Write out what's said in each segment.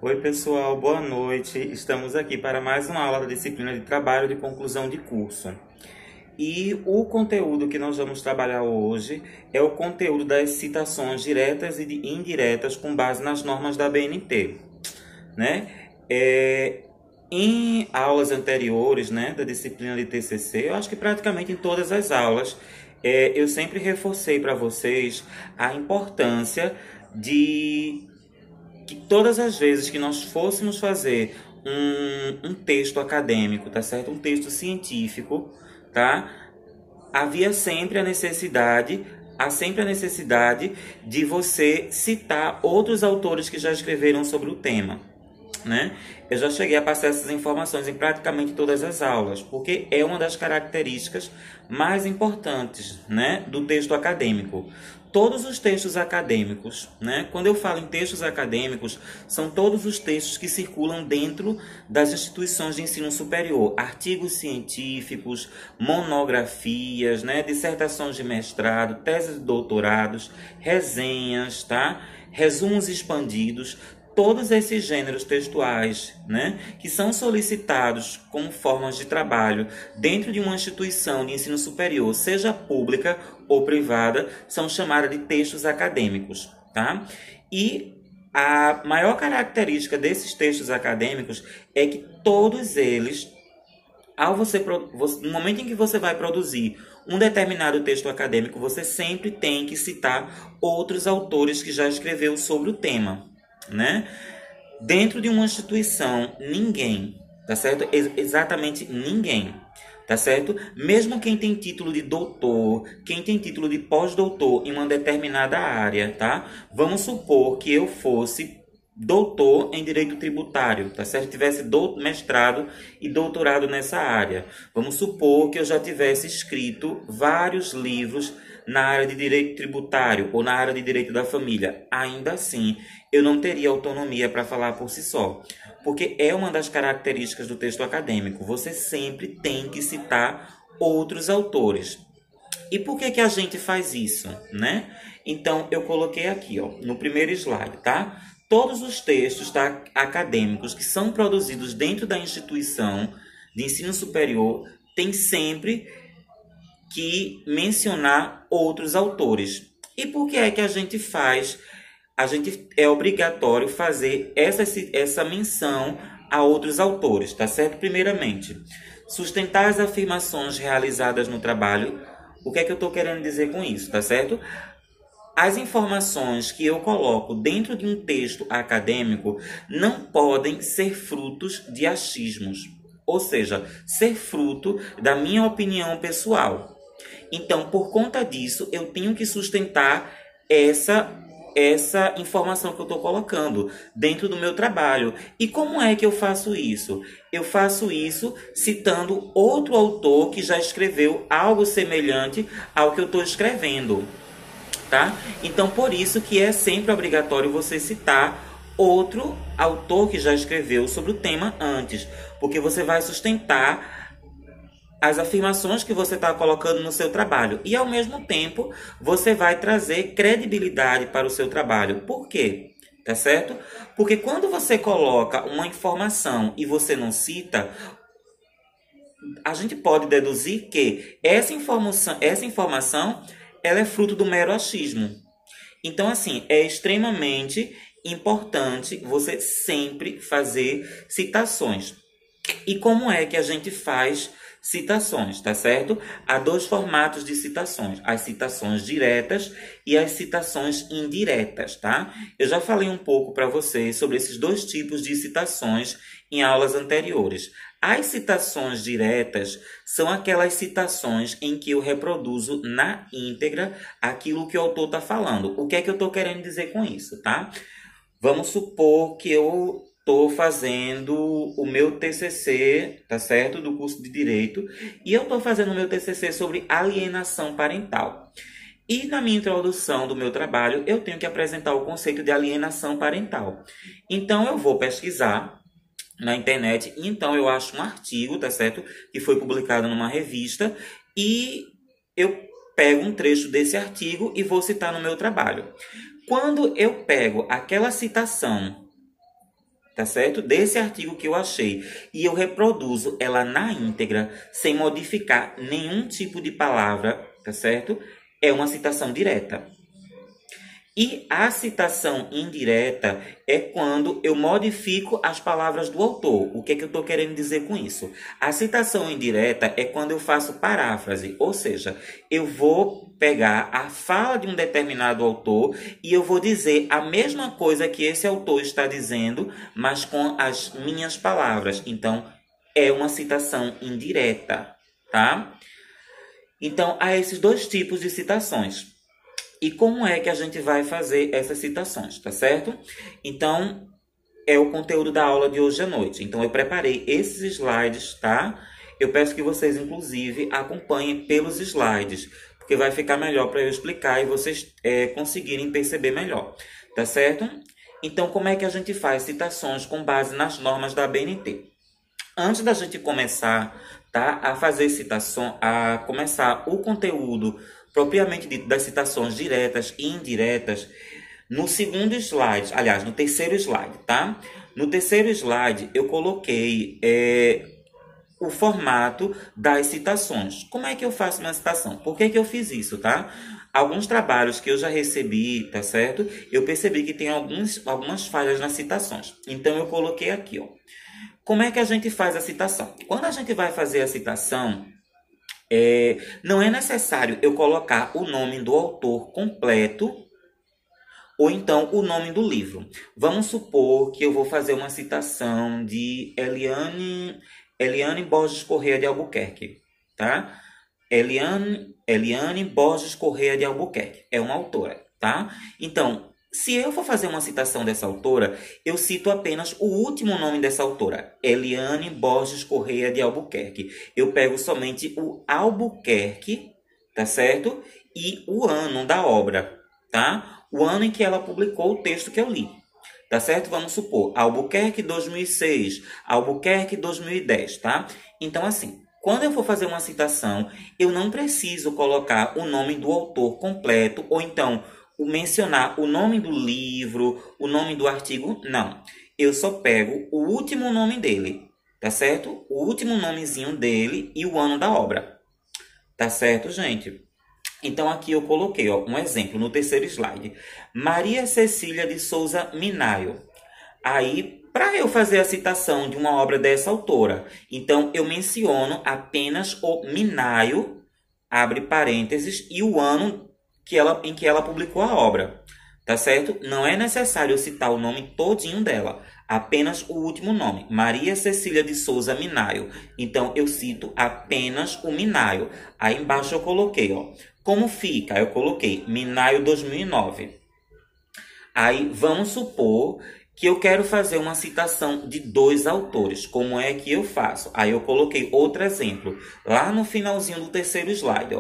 Oi, pessoal, boa noite. Estamos aqui para mais uma aula da disciplina de trabalho de conclusão de curso. E o conteúdo que nós vamos trabalhar hoje é o conteúdo das citações diretas e indiretas com base nas normas da BNT, né? Em aulas anteriores, né, da disciplina de TCC, eu acho que praticamente em todas as aulas, eu sempre reforcei para vocês a importância de que todas as vezes que nós fôssemos fazer um texto acadêmico, tá certo? Um texto científico, tá? Há sempre a necessidade de você citar outros autores que já escreveram sobre o tema, né? Eu já cheguei a passar essas informações em praticamente todas as aulas, porque é uma das características mais importantes, né, do texto acadêmico. Todos os textos acadêmicos, né? Quando eu falo em textos acadêmicos, são todos os textos que circulam dentro das instituições de ensino superior, artigos científicos, monografias, né? Dissertações de mestrado, teses de doutorados, resenhas, tá? Resumos expandidos. Todos esses gêneros textuais, né, que são solicitados como formas de trabalho dentro de uma instituição de ensino superior, seja pública ou privada, são chamados de textos acadêmicos, tá? E a maior característica desses textos acadêmicos é que todos eles, no momento em que você vai produzir um determinado texto acadêmico, você sempre tem que citar outros autores que já escreveu sobre o tema, né? Dentro de uma instituição, ninguém, tá certo? Exatamente ninguém, tá certo? Mesmo quem tem título de doutor, quem tem título de pós-doutor em uma determinada área, tá? Vamos supor que eu fosse doutor em direito tributário, tá certo? Tivesse mestrado e doutorado nessa área. Vamos supor que eu já tivesse escrito vários livros na área de direito tributário ou na área de direito da família. Ainda assim, eu não teria autonomia para falar por si só, porque é uma das características do texto acadêmico. Você sempre tem que citar outros autores. E por que a gente faz isso, né? Então, eu coloquei aqui, ó, no primeiro slide, tá? Todos os textos, tá, acadêmicos que são produzidos dentro da instituição de ensino superior têm sempre que mencionar outros autores. E por que é que a gente faz? É obrigatório fazer essa menção a outros autores, tá certo? Primeiramente, sustentar as afirmações realizadas no trabalho. O que é que eu estou querendo dizer com isso, tá certo? As informações que eu coloco dentro de um texto acadêmico não podem ser frutos de achismos, ou seja, ser fruto da minha opinião pessoal. Então, por conta disso, eu tenho que sustentar essa informação que eu estou colocando dentro do meu trabalho. E como é que eu faço isso? Eu faço isso citando outro autor que já escreveu algo semelhante ao que eu estou escrevendo, tá? Então, por isso que é sempre obrigatório você citar outro autor que já escreveu sobre o tema antes, porque você vai sustentar as afirmações que você está colocando no seu trabalho. E, ao mesmo tempo, você vai trazer credibilidade para o seu trabalho. Por quê? Tá certo? Porque quando você coloca uma informação e você não cita, a gente pode deduzir que essa informação ela é fruto do mero achismo. Então, assim, é extremamente importante você sempre fazer citações. E como é que a gente faz citações, tá certo? Há dois formatos de citações, as citações diretas e as citações indiretas, tá? Eu já falei um pouco para vocês sobre esses dois tipos de citações em aulas anteriores. As citações diretas são aquelas citações em que eu reproduzo na íntegra aquilo que o autor está falando. O que é que eu estou querendo dizer com isso, tá? Vamos supor que eu estou fazendo o meu TCC, tá certo? Do curso de Direito. E eu estou fazendo o meu TCC sobre alienação parental. E na minha introdução do meu trabalho, eu tenho que apresentar o conceito de alienação parental. Então, eu vou pesquisar na internet. Então, eu acho um artigo, tá certo? Que foi publicado numa revista. E eu pego um trecho desse artigo e vou citar no meu trabalho. Quando eu pego aquela citação tá certo? Desse artigo que eu achei. E eu reproduzo ela na íntegra, sem modificar nenhum tipo de palavra, tá certo? É uma citação direta. E a citação indireta é quando eu modifico as palavras do autor. O que é que eu estou querendo dizer com isso? A citação indireta é quando eu faço paráfrase, ou seja, eu vou pegar a fala de um determinado autor e eu vou dizer a mesma coisa que esse autor está dizendo, mas com as minhas palavras. Então, é uma citação indireta, tá? Então, há esses dois tipos de citações. E como é que a gente vai fazer essas citações, tá certo? Então, é o conteúdo da aula de hoje à noite. Então, eu preparei esses slides, tá? Eu peço que vocês, inclusive, acompanhem pelos slides, porque vai ficar melhor para eu explicar e vocês conseguirem perceber melhor, tá certo? Então, como é que a gente faz citações com base nas normas da ABNT? Antes da gente começar, tá, a fazer citação, a começar o conteúdo propriamente dito das citações diretas e indiretas, no segundo slide, aliás, no terceiro slide, tá? No terceiro slide, eu coloquei o formato das citações. Como é que eu faço uma citação? Por que que eu fiz isso, tá? Alguns trabalhos que eu já recebi, tá certo? Eu percebi que tem algumas falhas nas citações. Então, eu coloquei aqui, ó. Como é que a gente faz a citação? Quando a gente vai fazer a citação, não é necessário eu colocar o nome do autor completo ou então o nome do livro. Vamos supor que eu vou fazer uma citação de Eliane Borges Corrêa de Albuquerque, tá? Eliane Borges Corrêa de Albuquerque é uma autora, tá? Então, se eu for fazer uma citação dessa autora, eu cito apenas o último nome dessa autora, Eliane Borges Corrêa de Albuquerque. Eu pego somente o Albuquerque, tá certo? E o ano da obra, tá? O ano em que ela publicou o texto que eu li, tá certo? Vamos supor, Albuquerque 2006, Albuquerque 2010, tá? Então, assim, quando eu for fazer uma citação, eu não preciso colocar o nome do autor completo, ou então mencionar o nome do livro, o nome do artigo, não. Eu só pego o último nome dele, tá certo? O último nomezinho dele e o ano da obra. Tá certo, gente? Então, aqui eu coloquei um exemplo no terceiro slide. Maria Cecília de Souza Minayo. Aí, para eu fazer a citação de uma obra dessa autora, então eu menciono apenas o Minayo, abre parênteses, e o ano em que ela publicou a obra, tá certo? Não é necessário eu citar o nome todinho dela, apenas o último nome, Maria Cecília de Souza Minayo. Então, eu cito apenas o Minayo. Aí embaixo eu coloquei, como fica? Eu coloquei Minayo 2009. Aí, vamos supor que eu quero fazer uma citação de dois autores. Como é que eu faço? Aí eu coloquei outro exemplo, lá no finalzinho do terceiro slide,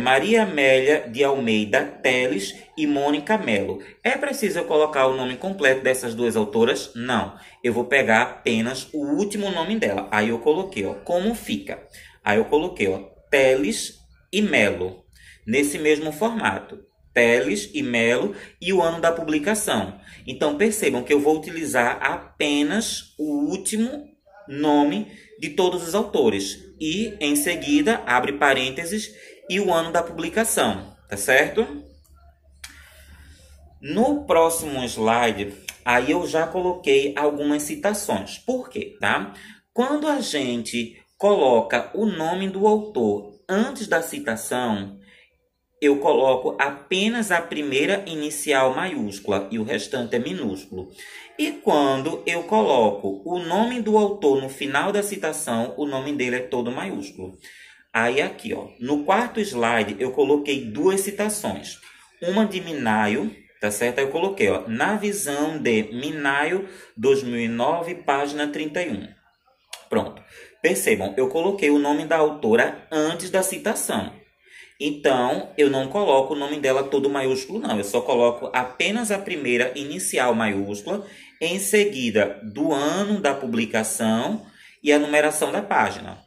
Maria Amélia de Almeida Teles e Mônica Melo. É preciso eu colocar o nome completo dessas duas autoras? Não. Eu vou pegar apenas o último nome dela. Aí eu coloquei, como fica? Aí eu coloquei, Teles e Melo. Nesse mesmo formato. Teles e Melo e o ano da publicação. Então, percebam que eu vou utilizar apenas o último nome de todos os autores. E, em seguida, abre parênteses, e o ano da publicação, tá certo? No próximo slide, aí eu já coloquei algumas citações. Por quê, tá? Quando a gente coloca o nome do autor antes da citação, eu coloco apenas a primeira inicial maiúscula e o restante é minúsculo. E quando eu coloco o nome do autor no final da citação, o nome dele é todo maiúsculo. Aí aqui, no quarto slide, eu coloquei duas citações. Uma de Minayo, tá certo? Aí eu coloquei, na visão de Minayo 2009, página 31. Pronto. Percebam, eu coloquei o nome da autora antes da citação. Então, eu não coloco o nome dela todo maiúsculo, não. Eu só coloco apenas a primeira inicial maiúscula, em seguida do ano da publicação e a numeração da página.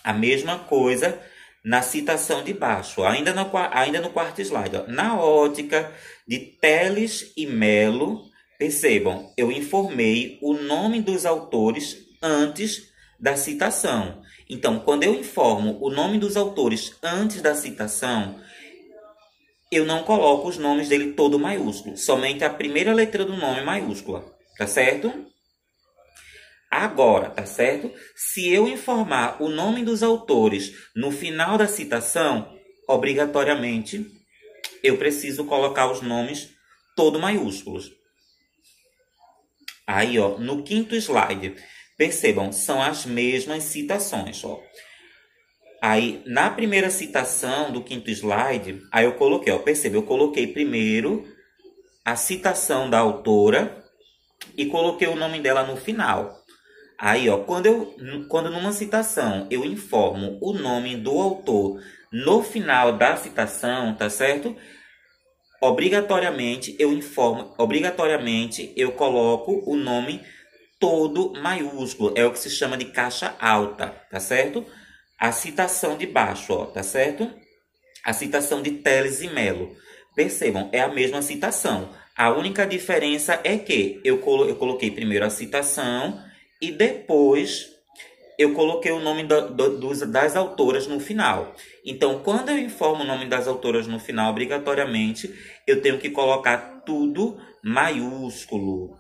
A mesma coisa na citação de baixo, ainda no quarto slide. Na ótica de Teles e Melo, Percebam, eu informei o nome dos autores antes da citação. Então, quando eu informo o nome dos autores antes da citação, eu não coloco os nomes dele todo maiúsculo, somente a primeira letra do nome maiúscula, tá certo? Agora, tá certo? Se eu informar o nome dos autores no final da citação, obrigatoriamente eu preciso colocar os nomes todo maiúsculos. Aí, ó, no quinto slide, percebam, são as mesmas citações, ó. Aí, na primeira citação do quinto slide, aí eu coloquei, ó, perceba, eu coloquei primeiro a citação da autora e coloquei o nome dela no final. Aí, ó, quando numa citação eu informo o nome do autor no final da citação, tá certo? Obrigatoriamente eu coloco o nome todo maiúsculo. É o que se chama de caixa alta, tá certo? A citação de baixo, ó, tá certo? A citação de Teles e Melo. Percebam, é a mesma citação. A única diferença é que eu coloquei primeiro a citação e depois eu coloquei o nome das autoras no final. Então, quando eu informo o nome das autoras no final, obrigatoriamente, eu tenho que colocar tudo maiúsculo.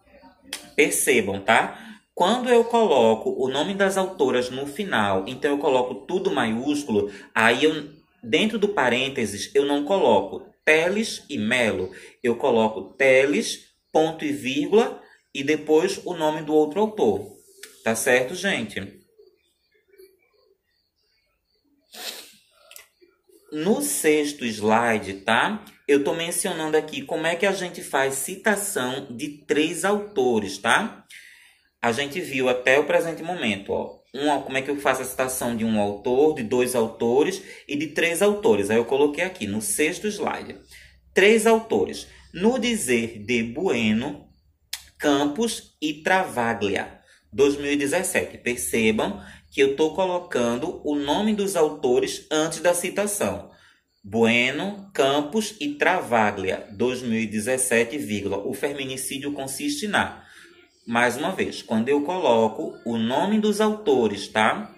Percebam, tá? Quando eu coloco o nome das autoras no final, então eu coloco tudo maiúsculo, aí dentro do parênteses eu não coloco Teles e Melo. Eu coloco Teles, ponto e vírgula, e depois o nome do outro autor. Tá certo, gente? No sexto slide, tá? Eu tô mencionando aqui como é que a gente faz citação de 3 autores, tá? A gente viu até o presente momento, ó. Como é que eu faço a citação de um autor, de 2 autores e de 3 autores. Aí eu coloquei aqui no sexto slide. 3 autores. No dizer de Bueno, Campos e Travaglia, 2017. Percebam que eu estou colocando o nome dos autores antes da citação. Bueno, Campos e Travaglia, 2017, o feminicídio consiste na... Mais uma vez, quando eu coloco o nome dos autores, tá?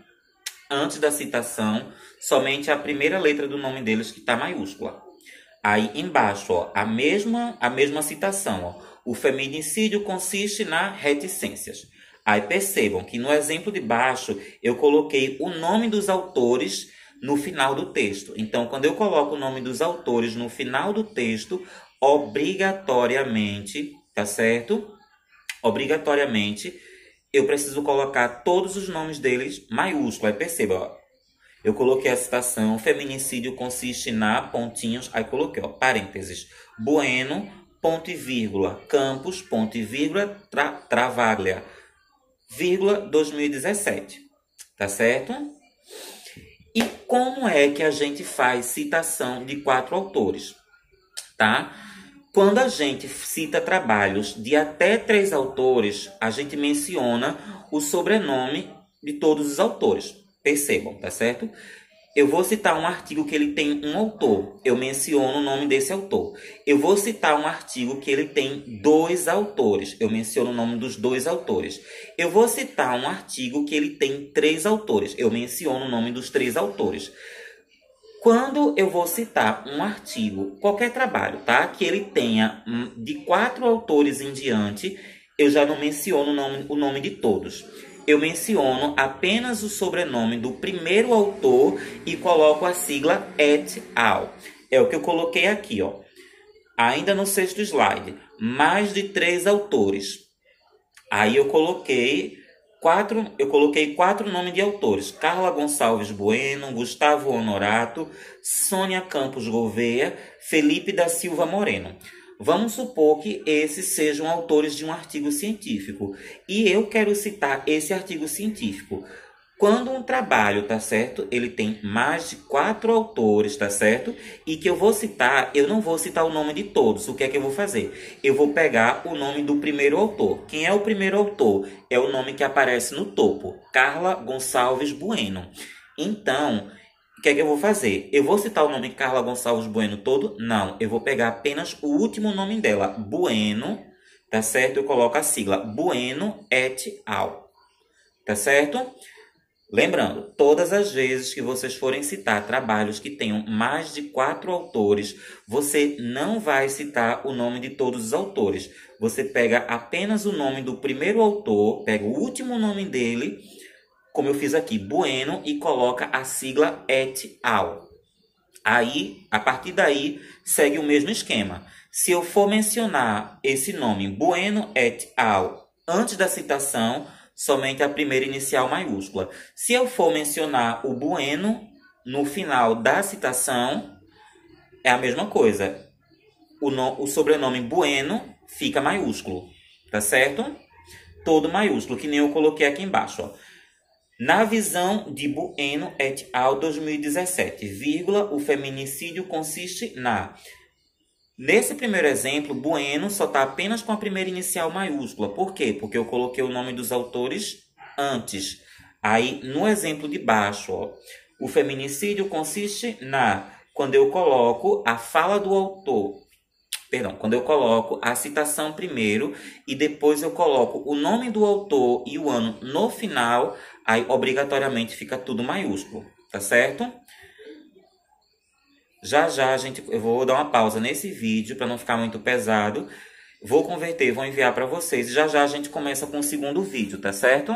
Antes da citação, somente a primeira letra do nome deles que está maiúscula. Aí embaixo, ó, a mesma citação, ó. O feminicídio consiste na reticências. Aí percebam que no exemplo de baixo eu coloquei o nome dos autores no final do texto. Então, quando eu coloco o nome dos autores no final do texto, obrigatoriamente, tá certo? Obrigatoriamente, eu preciso colocar todos os nomes deles maiúsculos. Aí perceba, ó, eu coloquei a citação, feminicídio consiste na, pontinhos, aí coloquei, ó, parênteses, Bueno, ponto e vírgula, Campos, ponto e vírgula, Travaglia, vírgula, 2017. Tá certo? E como é que a gente faz citação de 4 autores? Tá? Quando a gente cita trabalhos de até 3 autores, a gente menciona o sobrenome de todos os autores. Percebam, tá certo? Eu vou citar um artigo que ele tem um autor, eu menciono o nome desse autor. Eu vou citar um artigo que ele tem 2 autores, eu menciono o nome dos 2 autores. Eu vou citar um artigo que ele tem 3 autores, eu menciono o nome dos 3 autores. Quando eu vou citar um artigo, qualquer trabalho, tá? Que ele tenha de 4 autores em diante, eu já não menciono o nome de todos. Eu menciono apenas o sobrenome do primeiro autor e coloco a sigla et al. É o que eu coloquei aqui, ó. Ainda no sexto slide. Mais de 3 autores. Aí eu coloquei 4 nomes de autores. Carla Gonçalves Bueno, Gustavo Honorato, Sônia Campos Gouveia, Felipe da Silva Moreno. Vamos supor que esses sejam autores de um artigo científico. E eu quero citar esse artigo científico. Quando um trabalho, tá certo? Ele tem mais de 4 autores, tá certo? E que eu vou citar, eu não vou citar o nome de todos. O que é que eu vou fazer? Eu vou pegar o nome do primeiro autor. Quem é o primeiro autor? É o nome que aparece no topo. Carla Gonçalves Bueno. Então, o que é que eu vou fazer? Eu vou citar o nome Carla Gonçalves Bueno todo? Não. Eu vou pegar apenas o último nome dela. Bueno, tá certo? Eu coloco a sigla Bueno et al, tá certo? Lembrando, todas as vezes que vocês forem citar trabalhos que tenham mais de 4 autores, você não vai citar o nome de todos os autores. Você pega apenas o nome do primeiro autor, pega o último nome dele, como eu fiz aqui, Bueno, e coloca a sigla et al. Aí, a partir daí, segue o mesmo esquema. Se eu for mencionar esse nome, Bueno et al, antes da citação, somente a primeira inicial maiúscula. Se eu for mencionar o Bueno no final da citação, é a mesma coisa. O sobrenome Bueno fica maiúsculo, tá certo? Todo maiúsculo, que nem eu coloquei aqui embaixo, ó. Na visão de Bueno et al. 2017, vírgula, o feminicídio consiste na... Nesse primeiro exemplo, Bueno só está apenas com a primeira inicial maiúscula. Por quê? Porque eu coloquei o nome dos autores antes. Aí, no exemplo de baixo, ó, o feminicídio consiste na... Quando eu coloco a fala do autor... Perdão, quando eu coloco a citação primeiro e depois eu coloco o nome do autor e o ano no final, aí obrigatoriamente fica tudo maiúsculo, tá certo? Já, eu vou dar uma pausa nesse vídeo para não ficar muito pesado. Vou converter, vou enviar para vocês. Já a gente começa com o segundo vídeo, tá certo?